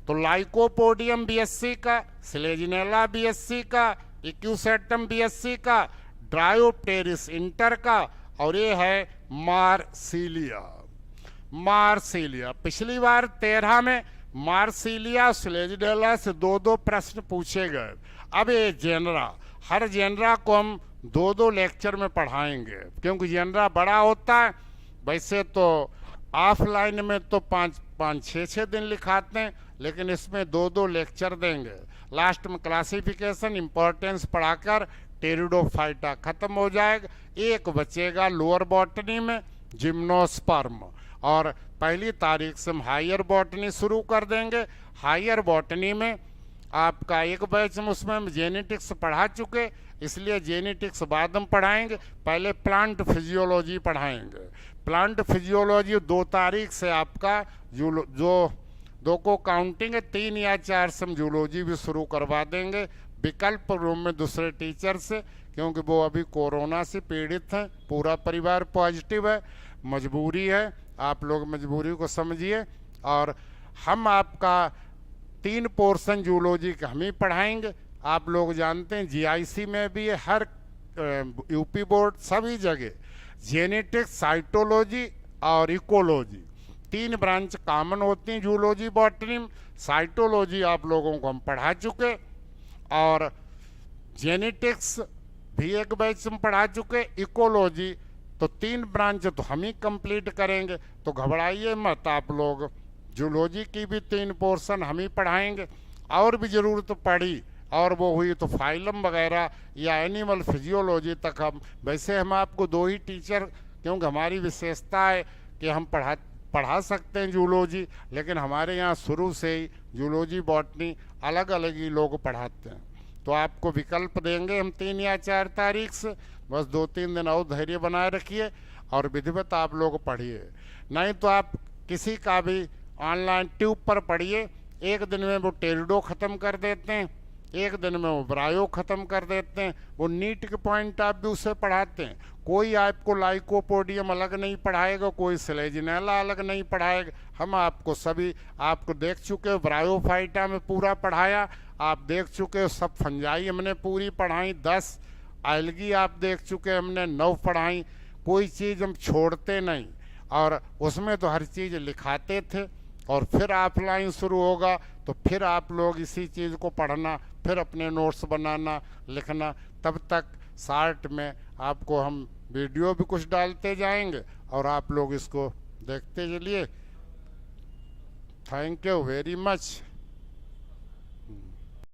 तो लाइकोपोडियम बीएससी का, सिलेजिनेला बीएससी का, इक्यूसेटम बीएससी का, ड्रायोप्टेरिस इंटर का, और ये है मार्सिलिया। मार्सिलिया पिछली बार 13 में मार्सिलिया सिलेजिनेला से 2-2 प्रश्न पूछे गए। अब ये जेनरा, हर जेनरा को हम 2-2 लेक्चर में पढ़ाएंगे, क्योंकि जेनरा बड़ा होता है। वैसे तो ऑफलाइन में तो 5-6 दिन लिखाते हैं, लेकिन इसमें 2-2 लेक्चर देंगे। लास्ट में क्लासिफिकेशन इंपॉर्टेंस पढ़ाकर टेरिडोफाइटा खत्म हो जाएगा। एक बचेगा लोअर बॉटनी में जिम्नोस्पर्म, और 1 तारीख से हम हायर बॉटनी शुरू कर देंगे। हायर बॉटनी में आपका एक बैच में उसमें हम जेनेटिक्स पढ़ा चुके, इसलिए जेनेटिक्स बाद में पढ़ाएंगे। पहले प्लांट फिजियोलॉजी पढ़ाएंगे। प्लांट फिजियोलॉजी 2 तारीख से आपका जो 2 को काउंटिंग है, 3 या 4 से हम जूलॉजी भी शुरू करवा देंगे विकल्प रूम में दूसरे टीचर से, क्योंकि वो अभी कोरोना से पीड़ित हैं। पूरा परिवार पॉजिटिव है, मजबूरी है, आप लोग मजबूरी को समझिए। और हम आपका 3 पोर्शन जूलॉजी का हम ही पढ़ाएंगे। आप लोग जानते हैं जीआईसी में भी है, हर यूपी बोर्ड सभी जगह जेनेटिक्स, साइटोलॉजी और इकोलॉजी 3 ब्रांच कॉमन होती हैं जूलॉजी बॉटनी में। साइटोलॉजी आप लोगों को हम पढ़ा चुके, और जेनेटिक्स भी एक बैच में पढ़ा चुके। इकोलॉजी तो 3 ब्रांच तो हम ही कंप्लीट करेंगे, तो घबराइए मत आप लोग। जूलॉजी की भी 3 पोर्शन हम ही पढ़ाएंगे। और भी ज़रूरत पड़ी और वो हुई तो फाइलम वगैरह या एनिमल फिजियोलॉजी तक हम, वैसे हम आपको 2 ही टीचर, क्योंकि हमारी विशेषता है कि हम पढ़ा सकते हैं जूलॉजी, लेकिन हमारे यहाँ शुरू से ही जूलॉजी बॉटनी अलग अलग ही लोग पढ़ाते हैं। तो आपको विकल्प देंगे हम 3 या 4 तारीख से। बस 2-3 दिन और धैर्य बनाए रखिए और विधिवत आप लोग पढ़िए। नहीं तो आप किसी का भी ऑनलाइन ट्यूब पर पढ़िए, एक दिन में वो टेरिडो ख़त्म कर देते हैं, एक दिन में वो ब्रायो ख़त्म कर देते हैं। वो नीट के पॉइंट आप भी उसे पढ़ाते हैं। कोई आपको लाइकोपोडियम अलग नहीं पढ़ाएगा, कोई सिलेजिनेला अलग नहीं पढ़ाएगा। हम आपको सभी, आपको देख चुके हो ब्रायोफाइटा में पूरा पढ़ाया, आप देख चुके हो सब फंजाई हमने पूरी पढ़ाई, 10 एल्गी आप देख चुके, हमने 9 पढ़ाई। कोई चीज़ हम छोड़ते नहीं, और उसमें तो हर चीज़ लिखाते थे। और फिर ऑफलाइन शुरू होगा तो फिर आप लोग इसी चीज़ को पढ़ना, फिर अपने नोट्स बनाना, लिखना। तब तक शार्ट में आपको हम वीडियो भी कुछ डालते जाएंगे और आप लोग इसको देखते चलिए। Thank you very much.